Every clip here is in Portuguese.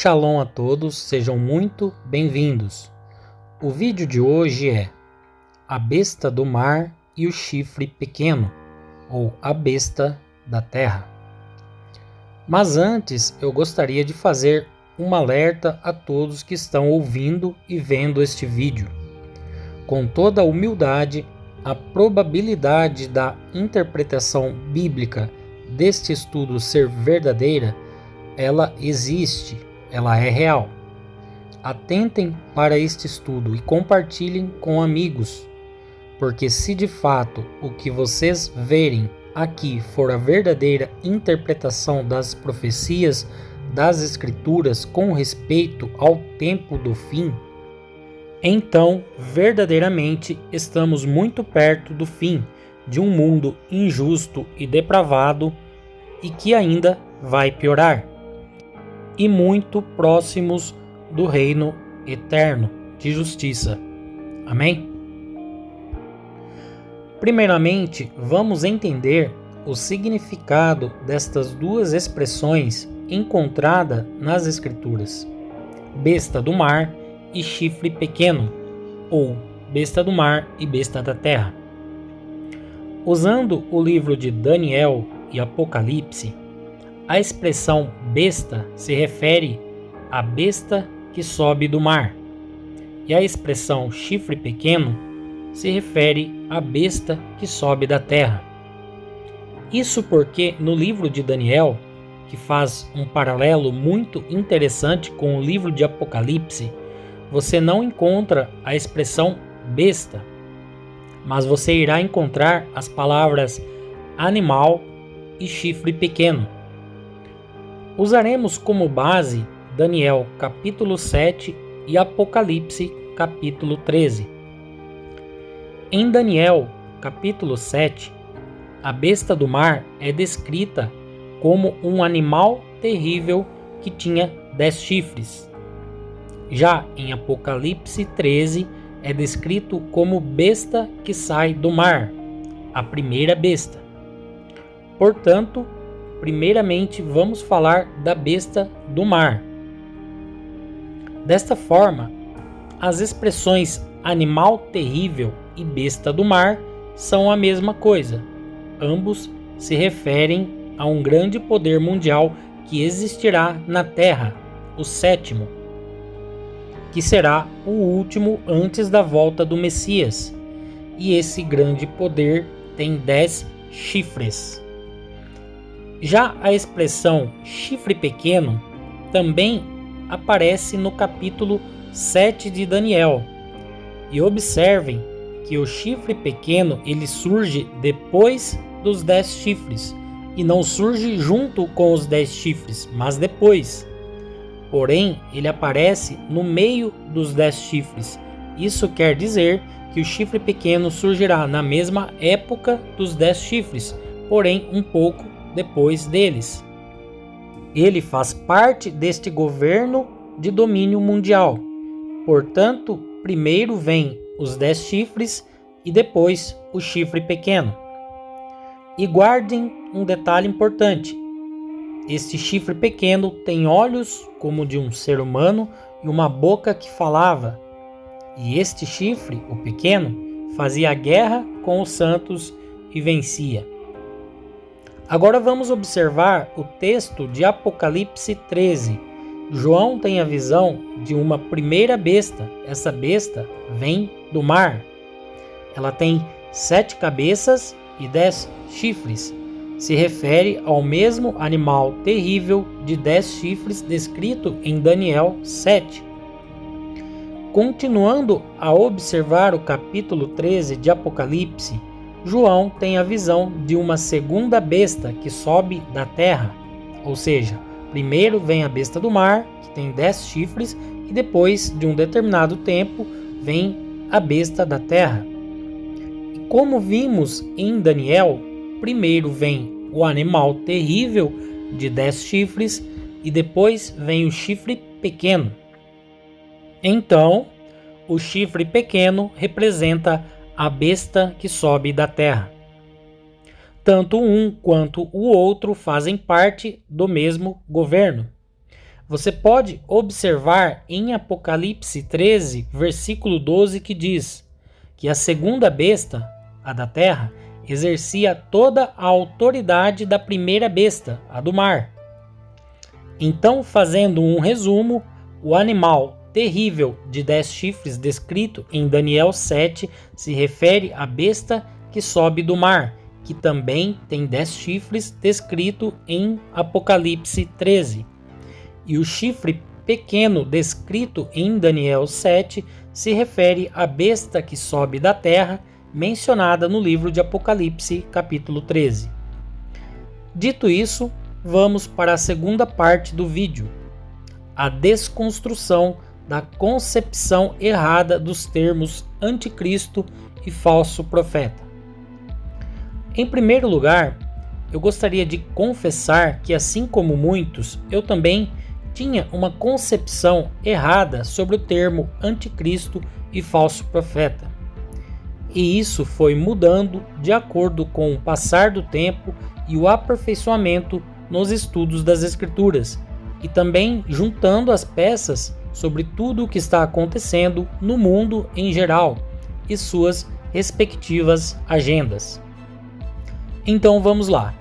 Shalom a todos, sejam muito bem-vindos. O vídeo de hoje é a besta do mar e o chifre pequeno, ou a besta da terra. Mas antes eu gostaria de fazer um alerta a todos que estão ouvindo e vendo este vídeo. Com toda a humildade, a probabilidade da interpretação bíblica deste estudo ser verdadeira, ela existe, ela é real. Atentem para este estudo e compartilhem com amigos, porque se de fato o que vocês verem aqui for a verdadeira interpretação das profecias das Escrituras com respeito ao tempo do fim, então verdadeiramente estamos muito perto do fim de um mundo injusto e depravado e que ainda vai piorar, e muito próximos do reino eterno de justiça. Amém? Primeiramente, vamos entender o significado destas duas expressões encontradas nas Escrituras: besta do mar e chifre pequeno, ou besta do mar e besta da terra. Usando o livro de Daniel e Apocalipse, a expressão besta se refere à besta que sobe do mar, e a expressão chifre pequeno se refere à besta que sobe da terra. Isso porque no livro de Daniel, que faz um paralelo muito interessante com o livro de Apocalipse, você não encontra a expressão besta, mas você irá encontrar as palavras animal e chifre pequeno. Usaremos como base Daniel capítulo 7 e Apocalipse capítulo 13. Em Daniel capítulo 7, a besta do mar é descrita como um animal terrível que tinha 10 chifres. Já em Apocalipse 13, é descrito como besta que sai do mar, a primeira besta. Portanto, primeiramente vamos falar da besta do mar. Desta forma, as expressões animal terrível e besta do mar são a mesma coisa. Ambos se referem a um grande poder mundial que existirá na Terra, o sétimo, que será o último antes da volta do Messias. E esse grande poder tem 10 chifres. Já a expressão chifre pequeno também aparece no capítulo 7 de Daniel. E observem que o chifre pequeno ele surge depois dos 10 chifres, e não surge junto com os 10 chifres, mas depois. Porém, ele aparece no meio dos 10 chifres. Isso quer dizer que o chifre pequeno surgirá na mesma época dos 10 chifres, porém um pouco depois deles. Ele faz parte deste governo de domínio mundial. Portanto, primeiro vem os 10 chifres e depois o chifre pequeno. E guardem um detalhe importante: este chifre pequeno tem olhos como de um ser humano e uma boca que falava. E este chifre, o pequeno, fazia guerra com os santos e vencia. Agora vamos observar o texto de Apocalipse 13. João tem a visão de uma primeira besta. Essa besta vem do mar. Ela tem 7 cabeças e 10 chifres. Se refere ao mesmo animal terrível de 10 chifres descrito em Daniel 7. Continuando a observar o capítulo 13 de Apocalipse, João tem a visão de uma segunda besta que sobe da terra. Ou seja, primeiro vem a besta do mar, que tem 10 chifres, e depois de um determinado tempo vem a besta da terra. E como vimos em Daniel, primeiro vem o animal terrível de 10 chifres e depois vem o chifre pequeno. Então, o chifre pequeno representa a besta que sobe da terra. Tanto um quanto o outro fazem parte do mesmo governo. Você pode observar em Apocalipse 13, versículo 12, que diz que a segunda besta, a da terra, exercia toda a autoridade da primeira besta, a do mar. Então, fazendo um resumo, o animal terrível de 10 chifres descrito em Daniel 7 se refere à besta que sobe do mar, que também tem 10 chifres descrito em Apocalipse 13. E o chifre pequeno descrito em Daniel 7 se refere à besta que sobe da terra, mencionada no livro de Apocalipse, capítulo 13. Dito isso, vamos para a segunda parte do vídeo, a desconstrução da concepção errada dos termos anticristo e falso profeta. Em primeiro lugar, eu gostaria de confessar que, assim como muitos, eu também tinha uma concepção errada sobre o termo anticristo e falso profeta. E isso foi mudando de acordo com o passar do tempo e o aperfeiçoamento nos estudos das Escrituras, e também juntando as peças sobre tudo o que está acontecendo no mundo em geral e suas respectivas agendas. Então vamos lá.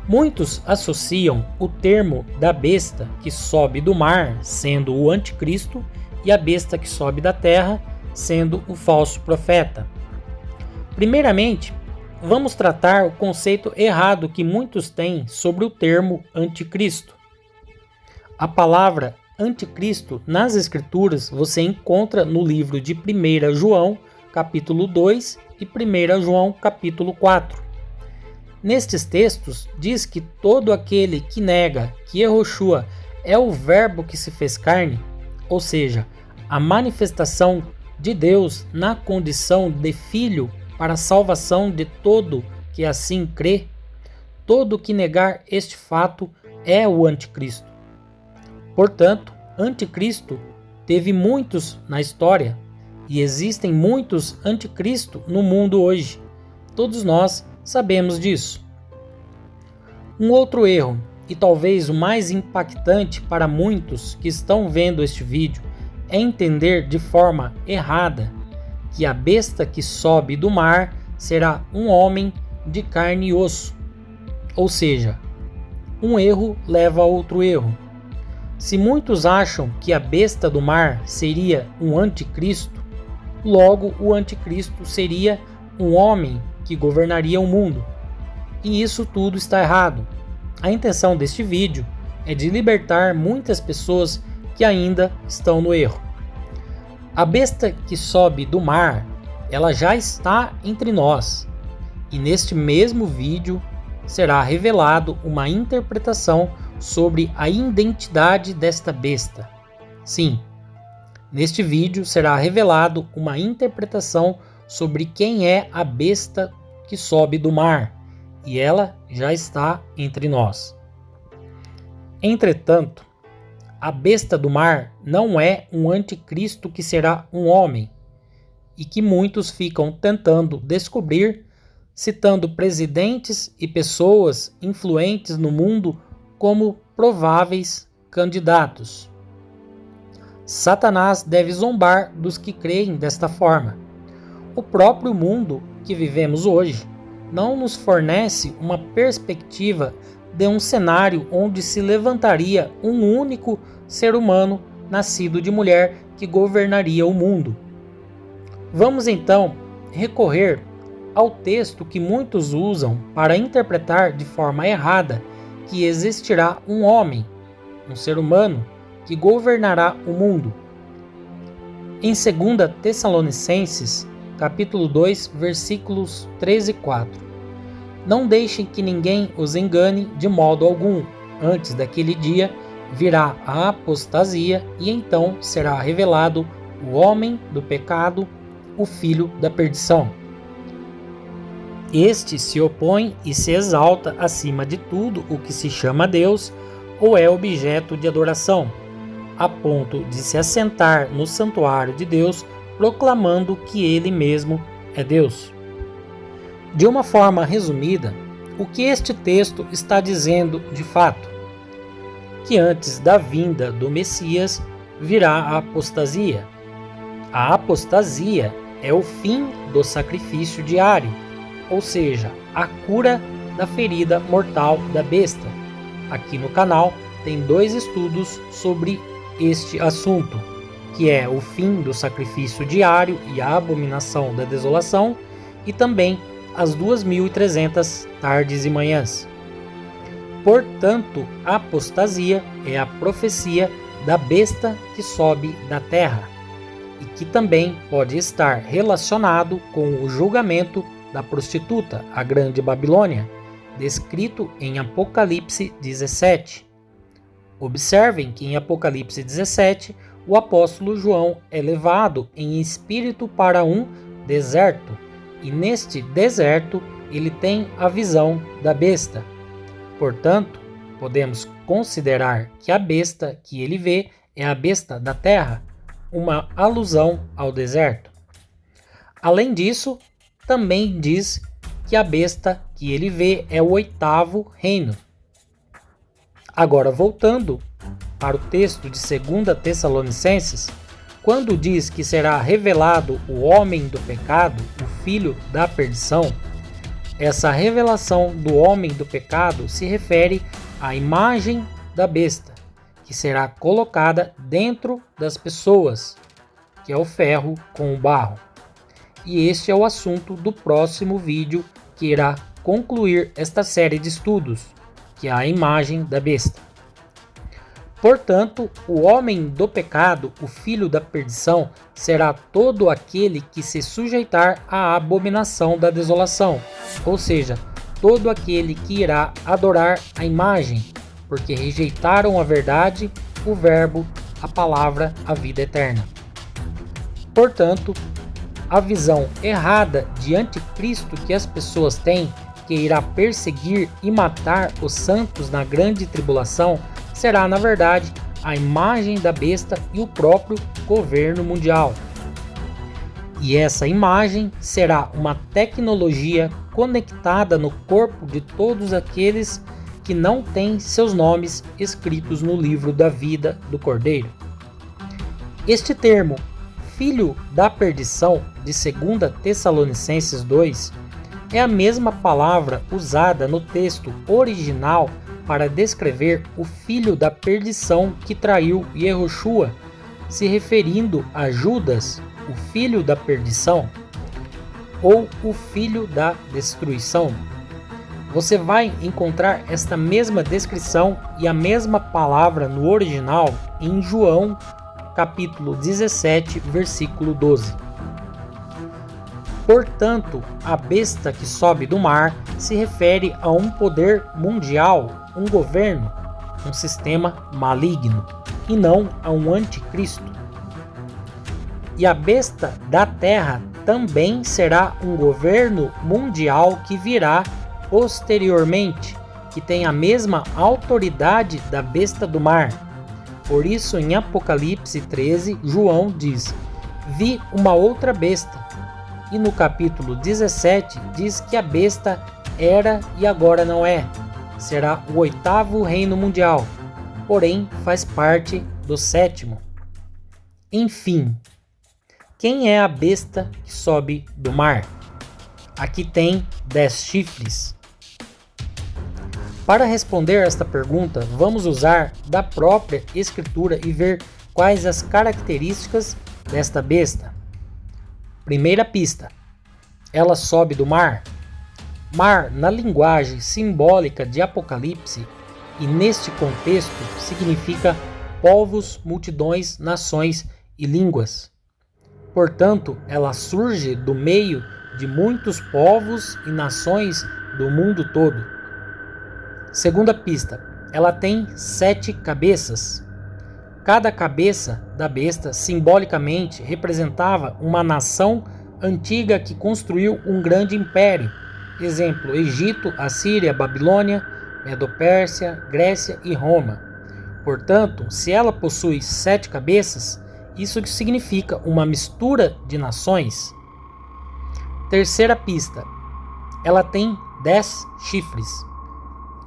Muitos associam o termo da besta que sobe do mar sendo o anticristo e a besta que sobe da terra sendo o falso profeta. Primeiramente, vamos tratar o conceito errado que muitos têm sobre o termo anticristo. A palavra anticristo nas Escrituras você encontra no livro de 1 João, capítulo 2 e 1 João, capítulo 4. Nestes textos diz que todo aquele que nega que Yehoshua é o verbo que se fez carne, ou seja, a manifestação de Deus na condição de filho para a salvação de todo que assim crê, todo que negar este fato é o anticristo. Portanto, anticristo teve muitos na história e existem muitos anticristo no mundo hoje. Todos nós sabemos disso. Um outro erro, e talvez o mais impactante para muitos que estão vendo este vídeo, é entender de forma errada que a besta que sobe do mar será um homem de carne e osso. Ou seja, um erro leva a outro erro. Se muitos acham que a besta do mar seria um anticristo, logo o anticristo seria um homem que governaria o mundo. E isso tudo está errado. A intenção deste vídeo é de libertar muitas pessoas que ainda estão no erro. A besta que sobe do mar, ela já está entre nós. E neste mesmo vídeo será revelado uma interpretação sobre a identidade desta besta. Sim, neste vídeo será revelado uma interpretação sobre quem é a besta que sobe do mar, e ela já está entre nós. Entretanto, a besta do mar não é um anticristo que será um homem, e que muitos ficam tentando descobrir, citando presidentes e pessoas influentes no mundo como prováveis candidatos. Satanás deve zombar dos que creem desta forma. O próprio mundo que vivemos hoje não nos fornece uma perspectiva de um cenário onde se levantaria um único ser humano nascido de mulher que governaria o mundo. Vamos então recorrer ao texto que muitos usam para interpretar de forma errada que existirá um homem, um ser humano, que governará o mundo. Em 2 Tessalonicenses, capítulo 2, versículos 3 e 4. Não deixem que ninguém os engane de modo algum. Antes daquele dia virá a apostasia e então será revelado o homem do pecado, o filho da perdição. Este se opõe e se exalta acima de tudo o que se chama Deus ou é objeto de adoração, a ponto de se assentar no santuário de Deus, proclamando que ele mesmo é Deus. De uma forma resumida, o que este texto está dizendo de fato? que antes da vinda do Messias virá a apostasia. A apostasia é o fim do sacrifício diário, ou seja, a cura da ferida mortal da besta. Aqui no canal tem 2 estudos sobre este assunto, que é o fim do sacrifício diário e a abominação da desolação, e também as 2.300 tardes e manhãs. Portanto, a apostasia é a profecia da besta que sobe da terra, e que também pode estar relacionado com o julgamento da prostituta, a Grande Babilônia, descrito em Apocalipse 17. Observem que em Apocalipse 17, o apóstolo João é levado em espírito para um deserto, e neste deserto ele tem a visão da besta. Portanto, podemos considerar que a besta que ele vê é a besta da terra, uma alusão ao deserto. Além disso, também diz que a besta que ele vê é o 8º reino. Agora, voltando para o texto de 2 Tessalonicenses, quando diz que será revelado o homem do pecado, o filho da perdição, essa revelação do homem do pecado se refere à imagem da besta, que será colocada dentro das pessoas, que é o ferro com o barro. E este é o assunto do próximo vídeo, que irá concluir esta série de estudos, que é a imagem da besta. Portanto, o homem do pecado, o filho da perdição, será todo aquele que se sujeitar à abominação da desolação, ou seja, todo aquele que irá adorar a imagem, porque rejeitaram a verdade, o verbo, a palavra, a vida eterna. Portanto, a visão errada de anticristo que as pessoas têm, que irá perseguir e matar os santos na grande tribulação, será, na verdade, a imagem da besta e o próprio governo mundial. E essa imagem será uma tecnologia conectada no corpo de todos aqueles que não têm seus nomes escritos no livro da vida do Cordeiro. Este termo, filho da perdição, de 2 Tessalonicenses 2, é a mesma palavra usada no texto original para descrever o filho da perdição que traiu Yehoshua, se referindo a Judas, o filho da perdição, ou o filho da destruição. Você vai encontrar esta mesma descrição e a mesma palavra no original em João, capítulo 17, versículo 12. Portanto, a besta que sobe do mar se refere a um poder mundial, um governo, um sistema maligno, e não a um anticristo. E a besta da terra também será um governo mundial que virá posteriormente, que tem a mesma autoridade da besta do mar. Por isso, em Apocalipse 13, João diz: vi uma outra besta. E no capítulo 17 diz que a besta era e agora não é. Será o 8º reino mundial, porém faz parte do 7º. Enfim, quem é a besta que sobe do mar? Aqui tem 10 chifres. Para responder esta pergunta, vamos usar da própria escritura e ver quais as características desta besta. Primeira pista: ela sobe do mar. Mar, na linguagem simbólica de Apocalipse e neste contexto, significa povos, multidões, nações e línguas. Portanto, ela surge do meio de muitos povos e nações do mundo todo. Segunda pista: ela tem 7 cabeças. Cada cabeça da besta simbolicamente representava uma nação antiga que construiu um grande império. Exemplo: Egito, Assíria, Babilônia, Medo-Pérsia, Grécia e Roma. Portanto, se ela possui 7 cabeças, isso significa uma mistura de nações. Terceira pista: ela tem 10 chifres.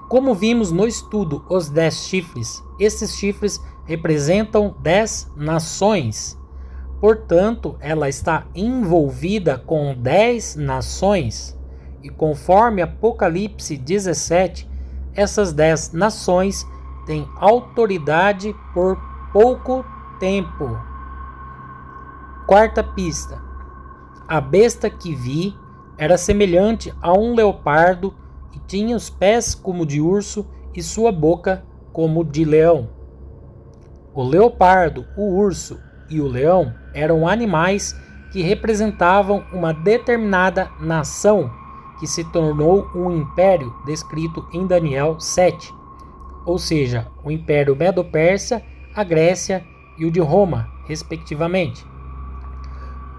Como vimos no estudo Os 10 Chifres, esses chifres representam 10 nações. Portanto, ela está envolvida com 10 nações. E conforme Apocalipse 17, essas 10 nações têm autoridade por pouco tempo. Quarta pista. A besta que vi era semelhante a um leopardo e tinha os pés como de urso e sua boca como de leão. O leopardo, o urso e o leão eram animais que representavam uma determinada nação que se tornou um império descrito em Daniel 7, ou seja, o Império Medo-Persa, a Grécia e o de Roma, respectivamente.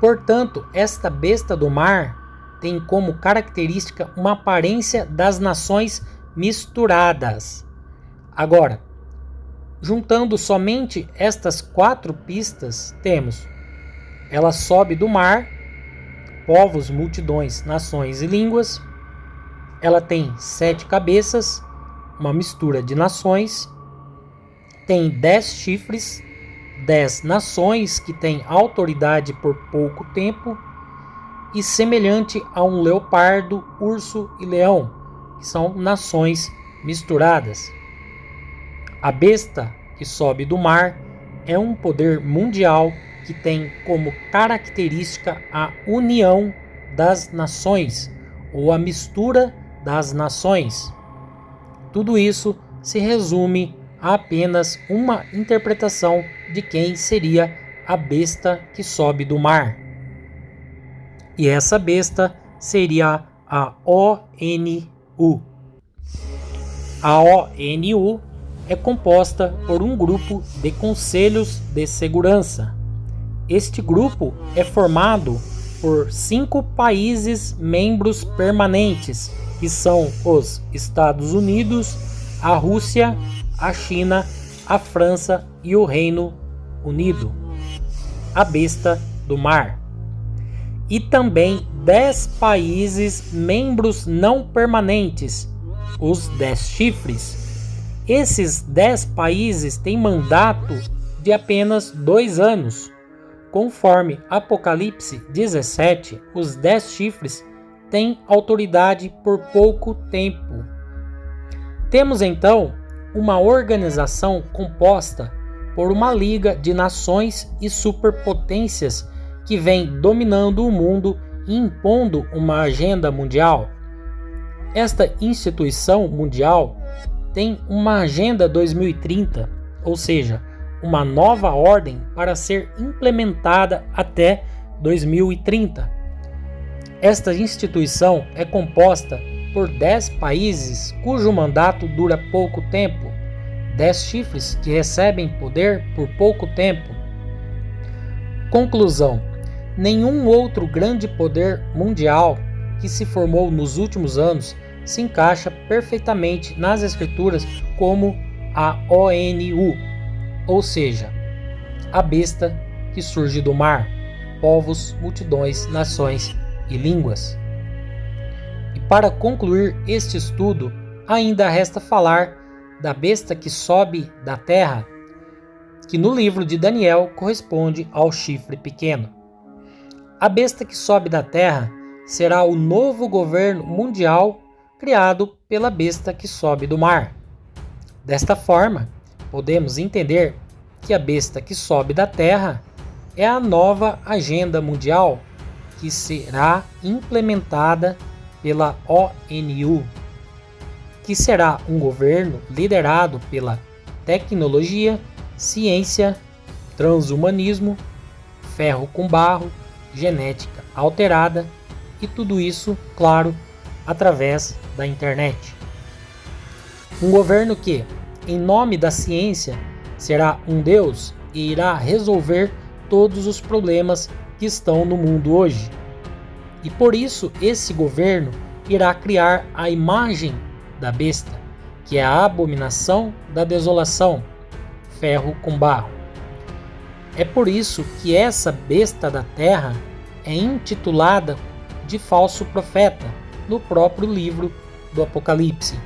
Portanto, esta besta do mar tem como característica uma aparência das nações misturadas. Agora, juntando somente estas 4 pistas, temos: ela sobe do mar, povos, multidões, nações e línguas. Ela tem 7 cabeças, uma mistura de nações. Tem 10 chifres, 10 nações que têm autoridade por pouco tempo. E semelhante a um leopardo, urso e leão, que são nações misturadas. A besta que sobe do mar é um poder mundial que tem como característica a união das nações, ou a mistura das nações. Tudo isso se resume a apenas uma interpretação de quem seria a besta que sobe do mar. E essa besta seria a ONU. A ONU é composta por um grupo de conselhos de segurança. Este grupo é formado por 5 países membros permanentes, que são os Estados Unidos, a Rússia, a China, a França e o Reino Unido. A besta do mar. E também 10 países membros não permanentes, os 10 chifres. Esses 10 países têm mandato de apenas 2 anos. Conforme Apocalipse 17, os 10 chifres têm autoridade por pouco tempo. Temos então uma organização composta por uma liga de nações e superpotências que vem dominando o mundo e impondo uma agenda mundial. Esta instituição mundial tem uma Agenda 2030, ou seja, uma nova ordem para ser implementada até 2030. Esta instituição é composta por 10 países cujo mandato dura pouco tempo, 10 chifres que recebem poder por pouco tempo. Conclusão: nenhum outro grande poder mundial que se formou nos últimos anos se encaixa perfeitamente nas escrituras como a ONU, ou seja, a besta que surge do mar, povos, multidões, nações e línguas. E para concluir este estudo, ainda resta falar da besta que sobe da terra, que no livro de Daniel corresponde ao chifre pequeno. A besta que sobe da terra será o novo governo mundial criado pela besta que sobe do mar. Desta forma, podemos entender que a besta que sobe da terra é a nova agenda mundial que será implementada pela ONU, que será um governo liderado pela tecnologia, ciência, transhumanismo, ferro com barro, genética alterada e tudo isso, claro, através da internet. Um governo que, em nome da ciência, será um Deus e irá resolver todos os problemas que estão no mundo hoje. E por isso esse governo irá criar a imagem da besta, que é a abominação da desolação, ferro com barro. É por isso que essa besta da terra é intitulada de falso profeta no próprio livro do Apocalipse.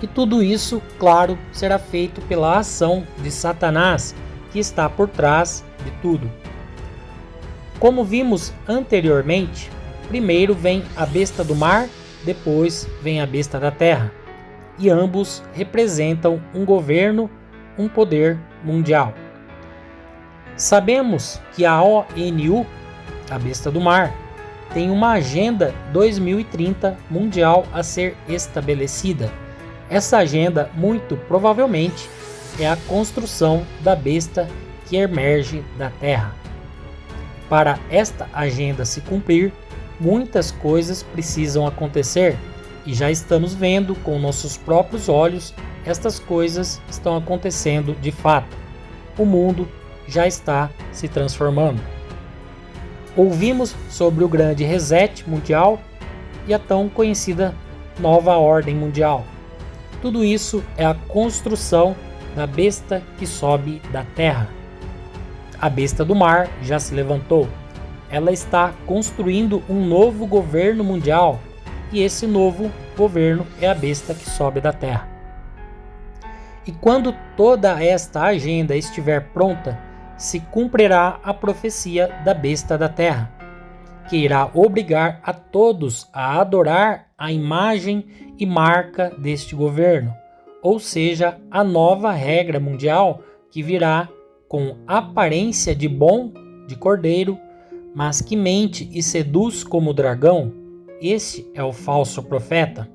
E tudo isso, claro, será feito pela ação de Satanás, que está por trás de tudo. Como vimos anteriormente, primeiro vem a besta do mar, depois vem a besta da terra, e ambos representam um governo, um poder mundial. Sabemos que a ONU, a besta do mar, tem uma agenda 2030 mundial a ser estabelecida. Essa agenda, muito provavelmente, é a construção da besta que emerge da Terra. Para esta agenda se cumprir, muitas coisas precisam acontecer e já estamos vendo com nossos próprios olhos estas coisas estão acontecendo de fato. O mundo já está se transformando. Ouvimos sobre o grande reset mundial e a tão conhecida nova ordem mundial. Tudo isso é a construção da besta que sobe da terra. A besta do mar já se levantou. Ela está construindo um novo governo mundial e esse novo governo é a besta que sobe da terra. E quando toda esta agenda estiver pronta, se cumprirá a profecia da besta da terra, que irá obrigar a todos a adorar a imagem e marca deste governo, ou seja, a nova regra mundial que virá com aparência de bom, de cordeiro, mas que mente e seduz como dragão. Esse é o falso profeta.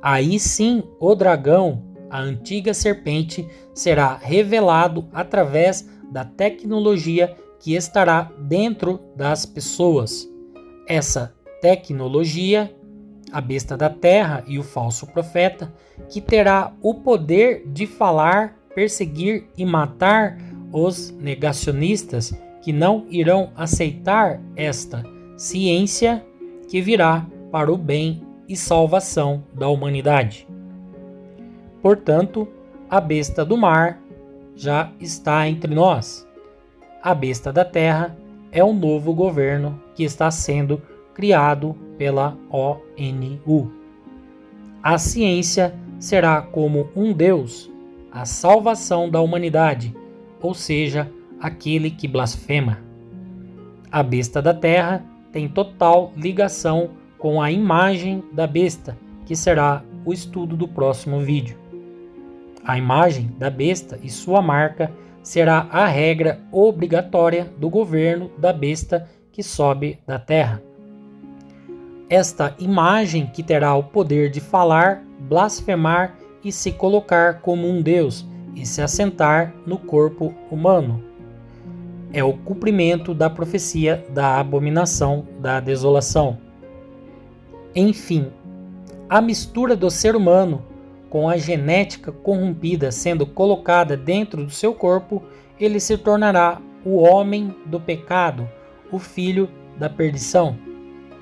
Aí sim o dragão, a antiga serpente, será revelado através da tecnologia que estará dentro das pessoas. Essa tecnologia, a besta da terra e o falso profeta, que terá o poder de falar, perseguir e matar os negacionistas que não irão aceitar esta ciência que virá para o bem e salvação da humanidade. Portanto, a besta do mar já está entre nós. A besta da terra é um novo governo que está sendo criado pela ONU. A ciência será como um Deus, a salvação da humanidade, ou seja, aquele que blasfema. A besta da terra tem total ligação com a imagem da besta, que será o estudo do próximo vídeo. A imagem da besta e sua marca será a regra obrigatória do governo da besta que sobe da terra. Esta imagem que terá o poder de falar, blasfemar e se colocar como um Deus e se assentar no corpo humano. É o cumprimento da profecia da abominação da desolação. Enfim, a mistura do ser humano com a genética corrompida sendo colocada dentro do seu corpo, ele se tornará o homem do pecado, o filho da perdição.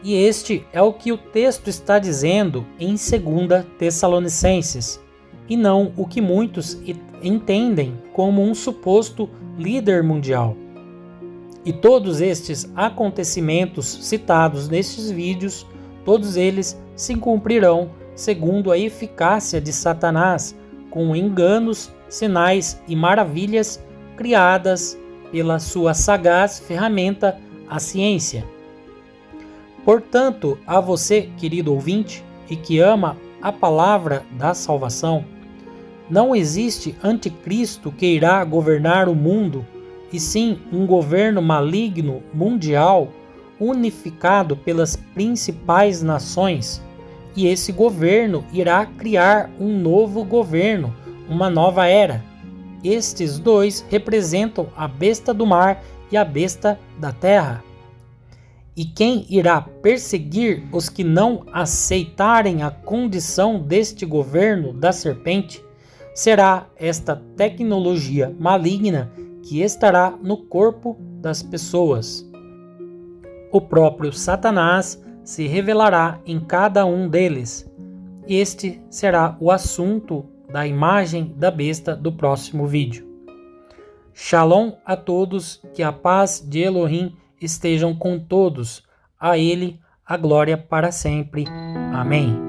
E este é o que o texto está dizendo em 2 Tessalonicenses, e não o que muitos entendem como um suposto líder mundial. E todos estes acontecimentos citados nestes vídeos, todos eles se cumprirão segundo a eficácia de Satanás, com enganos, sinais e maravilhas criadas pela sua sagaz ferramenta, a ciência. Portanto, a você, querido ouvinte, e que ama a palavra da salvação, não existe anticristo que irá governar o mundo, e sim um governo maligno mundial, unificado pelas principais nações. E esse governo irá criar um novo governo, uma nova era. Estes dois representam a besta do mar e a besta da terra. E quem irá perseguir os que não aceitarem a condição deste governo da serpente será esta tecnologia maligna que estará no corpo das pessoas. O próprio Satanás se revelará em cada um deles. Este será o assunto da imagem da besta do próximo vídeo. Shalom a todos, que a paz de Elohim estejam com todos. A ele a glória para sempre. Amém.